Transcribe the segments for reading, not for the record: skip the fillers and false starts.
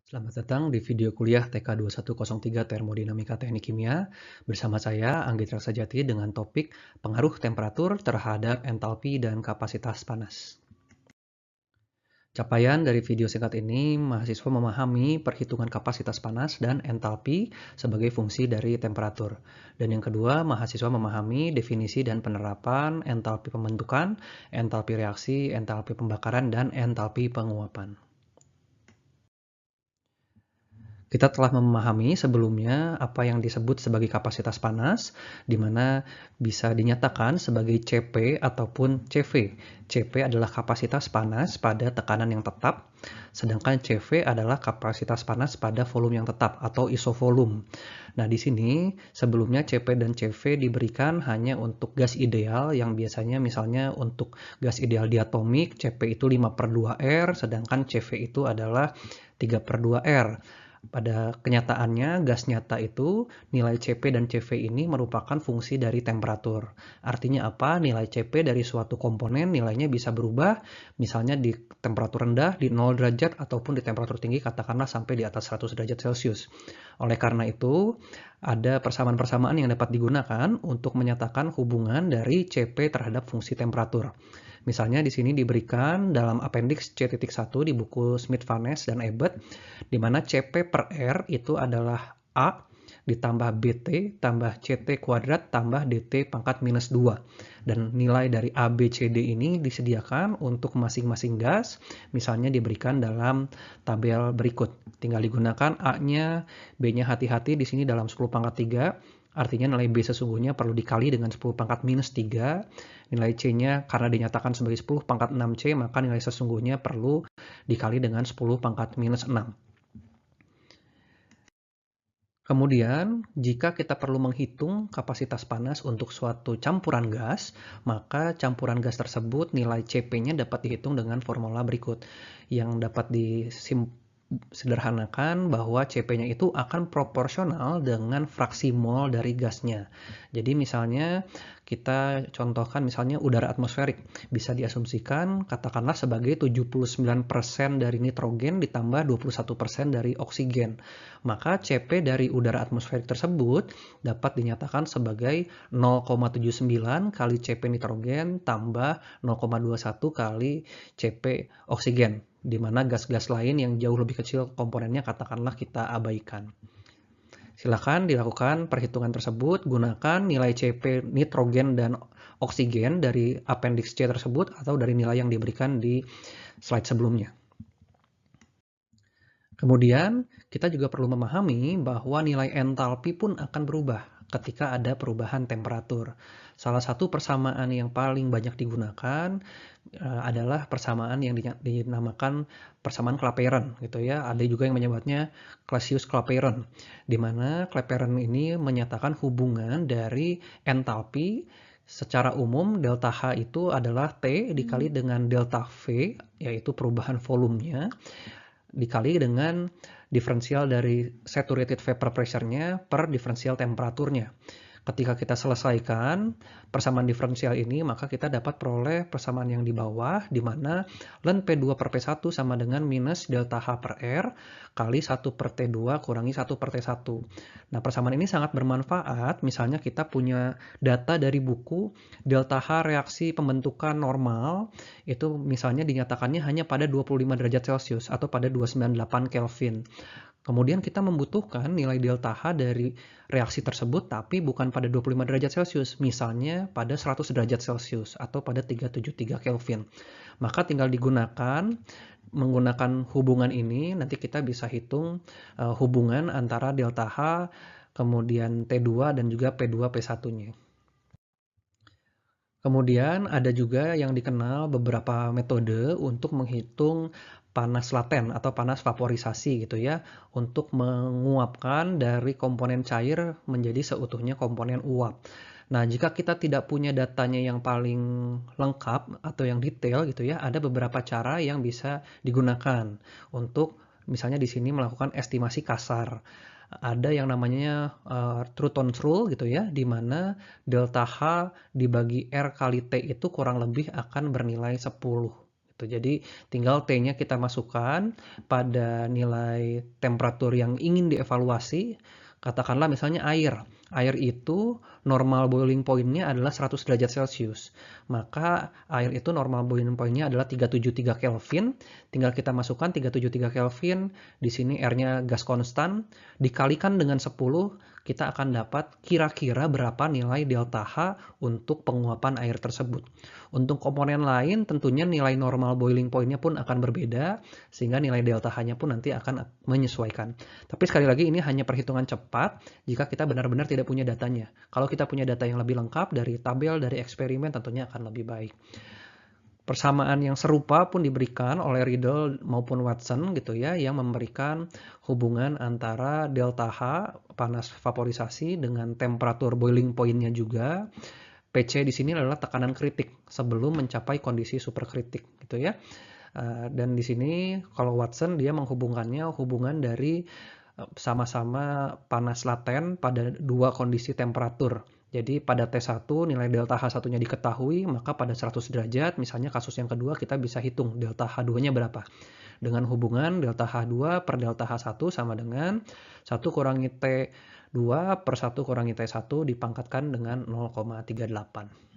Selamat datang di video kuliah TK2103 Termodinamika Teknik Kimia. Bersama saya, Anggi Traksajati dengan topik pengaruh temperatur terhadap entalpi dan kapasitas panas. Capaian dari video singkat ini, mahasiswa memahami perhitungan kapasitas panas dan entalpi sebagai fungsi dari temperatur. Dan yang kedua, mahasiswa memahami definisi dan penerapan entalpi pembentukan, entalpi reaksi, entalpi pembakaran, dan entalpi penguapan. Kita telah memahami sebelumnya apa yang disebut sebagai kapasitas panas, di mana bisa dinyatakan sebagai CP ataupun CV. CP adalah kapasitas panas pada tekanan yang tetap, sedangkan CV adalah kapasitas panas pada volume yang tetap atau isovolume. Nah, di sini sebelumnya CP dan CV diberikan hanya untuk gas ideal yang biasanya misalnya untuk gas ideal diatomik, CP itu 5/2R, sedangkan CV itu adalah 3/2R. Pada kenyataannya, gas nyata itu nilai CP dan CV ini merupakan fungsi dari temperatur. Artinya apa? Nilai CP dari suatu komponen nilainya bisa berubah, misalnya di temperatur rendah di 0 derajat ataupun di temperatur tinggi katakanlah sampai di atas 100 derajat Celcius. Oleh karena itu, ada persamaan-persamaan yang dapat digunakan untuk menyatakan hubungan dari CP terhadap fungsi temperatur. Misalnya di sini diberikan dalam appendix C.1 di buku Smith-Vaness dan Ebert, di mana CP per R itu adalah A ditambah BT tambah CT kuadrat tambah DT pangkat minus 2. Dan nilai dari A, B, C, D ini disediakan untuk masing-masing gas, misalnya diberikan dalam tabel berikut. Tinggal digunakan A-nya, B-nya hati-hati di sini dalam 10 pangkat 3, artinya nilai B sesungguhnya perlu dikali dengan 10 pangkat minus 3. Nilai C-nya karena dinyatakan sebagai 10 pangkat 6C, maka nilai sesungguhnya perlu dikali dengan 10 pangkat minus 6. Kemudian, jika kita perlu menghitung kapasitas panas untuk suatu campuran gas, maka campuran gas tersebut nilai CP-nya dapat dihitung dengan formula berikut, yang dapat sederhanakan bahwa CP-nya itu akan proporsional dengan fraksi mol dari gasnya. Jadi misalnya kita contohkan misalnya udara atmosferik, bisa diasumsikan katakanlah sebagai 79% dari nitrogen ditambah 21% dari oksigen. Maka CP dari udara atmosferik tersebut dapat dinyatakan sebagai 0,79 kali CP nitrogen tambah 0,21 kali CP oksigen, di mana gas-gas lain yang jauh lebih kecil komponennya katakanlah kita abaikan. Silakan dilakukan perhitungan tersebut, gunakan nilai CP nitrogen dan oksigen dari appendix C tersebut atau dari nilai yang diberikan di slide sebelumnya. Kemudian, kita juga perlu memahami bahwa nilai entalpi pun akan berubah ketika ada perubahan temperatur. Salah satu persamaan yang paling banyak digunakan adalah persamaan yang dinamakan persamaan Clapeyron gitu ya. Ada juga yang menyebutnya Clausius-Clapeyron, di mana Clapeyron ini menyatakan hubungan dari entalpi. Secara umum, delta H itu adalah T dikali dengan delta V, yaitu perubahan volumenya, dikali dengan diferensial dari saturated vapor pressure-nya per diferensial temperaturnya. Ketika kita selesaikan persamaan diferensial ini, maka kita dapat peroleh persamaan yang di bawah, di mana ln P2 per P1 sama dengan minus delta H per R kali 1 per T2 kurangi 1 per T1. Nah, persamaan ini sangat bermanfaat. Misalnya kita punya data dari buku delta H reaksi pembentukan normal, itu misalnya dinyatakannya hanya pada 25 derajat Celcius atau pada 298 Kelvin. Kemudian kita membutuhkan nilai delta H dari reaksi tersebut tapi bukan pada 25 derajat Celcius, misalnya pada 100 derajat Celcius atau pada 373 Kelvin. Maka tinggal menggunakan hubungan ini, nanti kita bisa hitung hubungan antara delta H, kemudian T2 dan juga P2 P1-nya. Kemudian ada juga yang dikenal beberapa metode untuk menghitung panas laten atau panas vaporisasi gitu ya, untuk menguapkan dari komponen cair menjadi seutuhnya komponen uap. Nah, jika kita tidak punya datanya yang paling lengkap atau yang detail gitu ya, ada beberapa cara yang bisa digunakan untuk misalnya di sini melakukan estimasi kasar. Ada yang namanya Trutons Rule gitu ya, di mana delta H dibagi R kali T itu kurang lebih akan bernilai 10. gitu. Jadi tinggal T-nya kita masukkan pada nilai temperatur yang ingin dievaluasi. Katakanlah misalnya air. Air itu normal boiling point-nya adalah 100 derajat Celcius. Maka air itu normal boiling point-nya adalah 373 Kelvin. Tinggal kita masukkan 373 Kelvin. Di sini R-nya gas konstan. Dikalikan dengan 10, kita akan dapat kira-kira berapa nilai delta H untuk penguapan air tersebut. Untuk komponen lain tentunya nilai normal boiling point-nya pun akan berbeda, sehingga nilai delta H-nya pun nanti akan menyesuaikan. Tapi sekali lagi ini hanya perhitungan cepat jika kita benar-benar tidak punya datanya. Kalau kita punya data yang lebih lengkap dari tabel, dari eksperimen tentunya akan lebih baik. Persamaan yang serupa pun diberikan oleh Riddle maupun Watson gitu ya, yang memberikan hubungan antara delta H panas vaporisasi dengan temperatur boiling point-nya juga. PC di sini adalah tekanan kritik sebelum mencapai kondisi superkritik gitu ya. Dan di sini kalau Watson dia menghubungkannya hubungan dari sama-sama panas laten pada dua kondisi temperatur. Jadi pada T1 nilai delta H1-nya diketahui, maka pada 100 derajat, misalnya kasus yang kedua kita bisa hitung delta H2-nya berapa. Dengan hubungan delta H2 per delta H1 sama dengan 1 kurangi T2 per 1 kurangi T1 dipangkatkan dengan 0,38.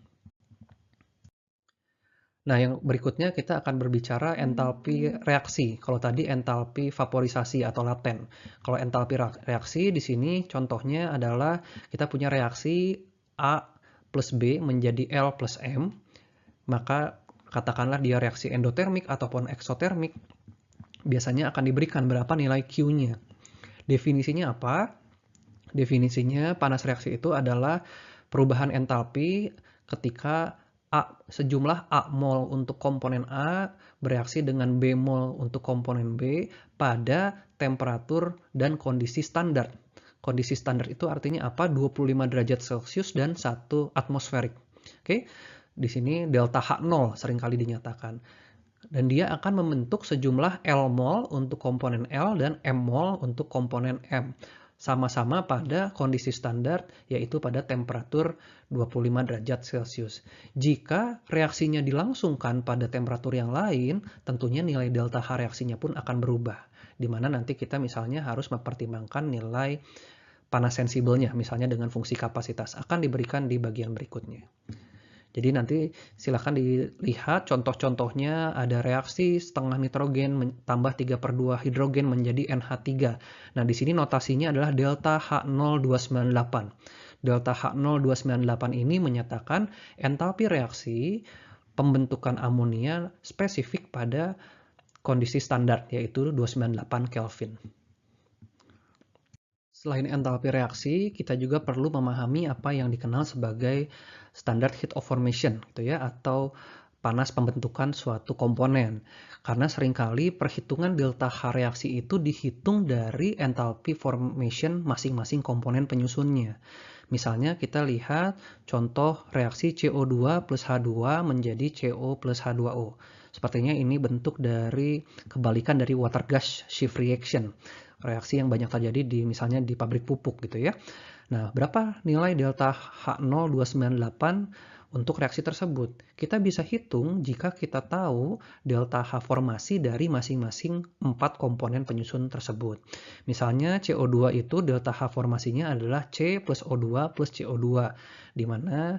Nah, yang berikutnya kita akan berbicara entalpi reaksi. Kalau tadi entalpi vaporisasi atau laten. Kalau entalpi reaksi di sini contohnya adalah kita punya reaksi A plus B menjadi L plus M. Maka katakanlah dia reaksi endotermik ataupun eksotermik. Biasanya akan diberikan berapa nilai Q-nya. Definisinya apa? Definisinya panas reaksi itu adalah perubahan entalpi ketika sejumlah A mol untuk komponen A bereaksi dengan B mol untuk komponen B pada temperatur dan kondisi standar. Kondisi standar itu artinya apa? 25 derajat Celcius dan 1 atmosferik. Oke. Di sini delta H0 seringkali dinyatakan. Dan dia akan membentuk sejumlah L mol untuk komponen L dan M mol untuk komponen M. Sama-sama pada kondisi standar, yaitu pada temperatur 25 derajat Celcius. Jika reaksinya dilangsungkan pada temperatur yang lain, tentunya nilai delta H reaksinya pun akan berubah. Di mana nanti kita misalnya harus mempertimbangkan nilai panas sensibelnya, misalnya dengan fungsi kapasitas, akan diberikan di bagian berikutnya. Jadi nanti silahkan dilihat contoh-contohnya ada reaksi setengah nitrogen tambah 3/2 hidrogen menjadi NH3. Nah di sini notasinya adalah delta H0298. Delta H0298 ini menyatakan entalpi reaksi pembentukan amonia spesifik pada kondisi standar yaitu 298 Kelvin. Selain entalpi reaksi, kita juga perlu memahami apa yang dikenal sebagai standard heat of formation gitu ya, atau panas pembentukan suatu komponen. Karena seringkali perhitungan delta H reaksi itu dihitung dari entalpi formation masing-masing komponen penyusunnya. Misalnya kita lihat contoh reaksi CO2 plus H2 menjadi CO plus H2O. Sepertinya ini bentuk dari kebalikan dari water gas shift reaction. Reaksi yang banyak terjadi di misalnya di pabrik pupuk gitu ya. Nah, berapa nilai delta H0298 untuk reaksi tersebut? Kita bisa hitung jika kita tahu delta H formasi dari masing-masing 4 komponen penyusun tersebut. Misalnya CO2 itu delta H formasinya adalah C plus O2 plus CO2, di mana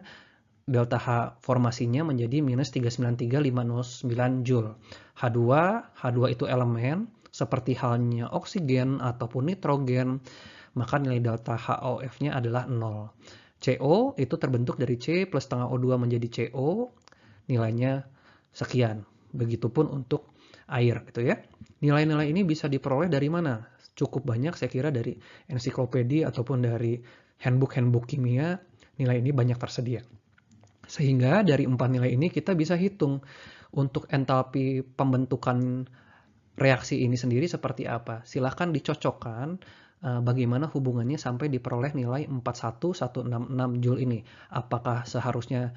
delta H formasinya menjadi minus 393,509 Joule. H2 itu elemen, seperti halnya oksigen ataupun nitrogen, maka nilai delta HOF-nya adalah 0. CO itu terbentuk dari C plus setengah O2 menjadi CO, nilainya sekian. Begitupun untuk air gitu ya. Nilai-nilai ini bisa diperoleh dari mana? Cukup banyak saya kira dari ensiklopedia ataupun dari handbook kimia, nilai ini banyak tersedia. Sehingga dari 4 nilai ini kita bisa hitung untuk entalpi pembentukan reaksi ini sendiri seperti apa. Silahkan dicocokkan bagaimana hubungannya sampai diperoleh nilai 41166 Joule ini. Apakah seharusnya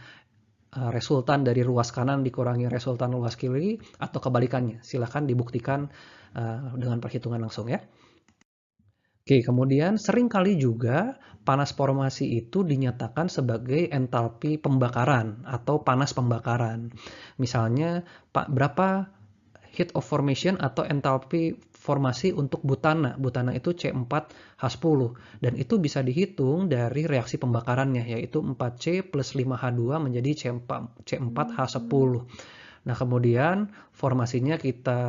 resultan dari ruas kanan dikurangi resultan ruas kiri atau kebalikannya. Silahkan dibuktikan dengan perhitungan langsung ya. Oke, kemudian seringkali juga panas formasi itu dinyatakan sebagai entalpi pembakaran atau panas pembakaran. Misalnya, berapa heat of formation atau entalpi formasi untuk butana. Butana itu C4H10 dan itu bisa dihitung dari reaksi pembakarannya, yaitu 4C plus 5H2 menjadi C4H10. Nah, kemudian formasinya kita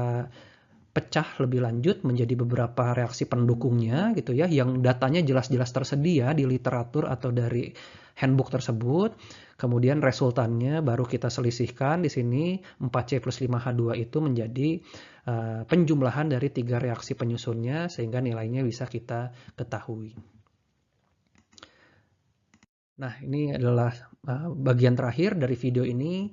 pecah lebih lanjut menjadi beberapa reaksi pendukungnya gitu ya, yang datanya jelas-jelas tersedia di literatur atau dari handbook tersebut. Kemudian resultannya baru kita selisihkan di sini 4C plus 5H2 itu menjadi penjumlahan dari 3 reaksi penyusunnya sehingga nilainya bisa kita ketahui. Nah, ini adalah bagian terakhir dari video ini.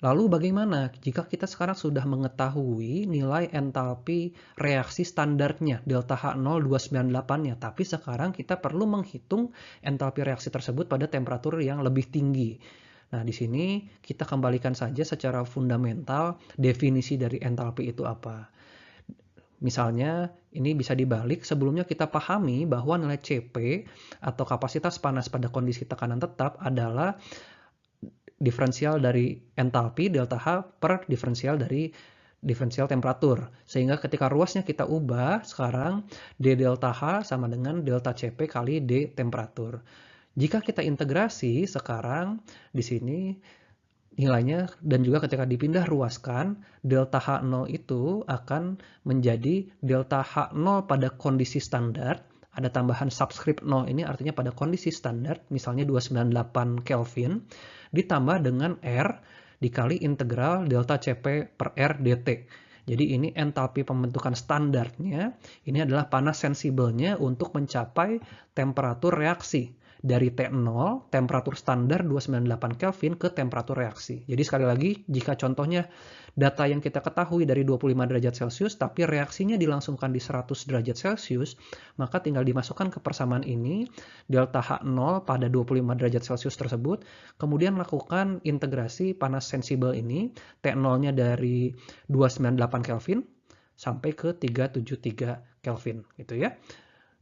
Lalu bagaimana jika kita sekarang sudah mengetahui nilai entalpi reaksi standarnya delta H0 298-nya, tapi sekarang kita perlu menghitung entalpi reaksi tersebut pada temperatur yang lebih tinggi. Nah, di sini kita kembalikan saja secara fundamental definisi dari entalpi itu apa. Misalnya, ini bisa dibalik, sebelumnya kita pahami bahwa nilai Cp atau kapasitas panas pada kondisi tekanan tetap adalah diferensial dari entalpi delta H per diferensial dari diferensial temperatur. Sehingga ketika ruasnya kita ubah, sekarang D delta H sama dengan delta Cp kali D temperatur. Jika kita integrasi sekarang di sini nilainya dan juga ketika dipindah ruaskan, delta H0 itu akan menjadi delta H0 pada kondisi standar. Ada tambahan subscript 0 ini artinya pada kondisi standar, misalnya 298 Kelvin, ditambah dengan R dikali integral delta Cp per R dt. Jadi ini entalpi pembentukan standarnya, ini adalah panas sensibelnya untuk mencapai temperatur reaksi. Dari T0, temperatur standar 298 Kelvin ke temperatur reaksi. Jadi sekali lagi, jika contohnya data yang kita ketahui dari 25 derajat Celcius, tapi reaksinya dilangsungkan di 100 derajat Celcius, maka tinggal dimasukkan ke persamaan ini, delta H0 pada 25 derajat Celcius tersebut, kemudian lakukan integrasi panas sensibel ini, T0-nya dari 298 Kelvin sampai ke 373 Kelvin, gitu ya.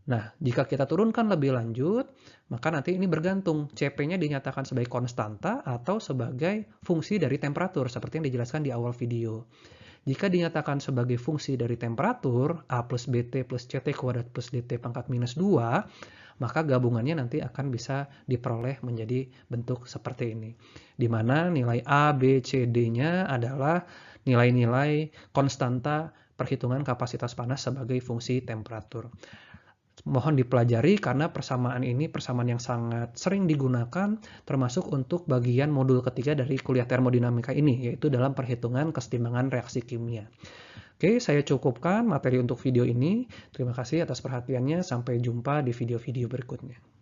Nah, jika kita turunkan lebih lanjut, maka nanti ini bergantung Cp-nya dinyatakan sebagai konstanta atau sebagai fungsi dari temperatur, seperti yang dijelaskan di awal video. Jika dinyatakan sebagai fungsi dari temperatur, A plus BT plus CT kuadrat plus DT pangkat minus 2, maka gabungannya nanti akan bisa diperoleh menjadi bentuk seperti ini. Di mana nilai A, B, C, D-nya adalah nilai-nilai konstanta perhitungan kapasitas panas sebagai fungsi temperatur. Mohon dipelajari karena persamaan ini persamaan yang sangat sering digunakan termasuk untuk bagian modul ketiga dari kuliah termodinamika ini, yaitu dalam perhitungan kesetimbangan reaksi kimia. Oke, saya cukupkan materi untuk video ini. Terima kasih atas perhatiannya. Sampai jumpa di video-video berikutnya.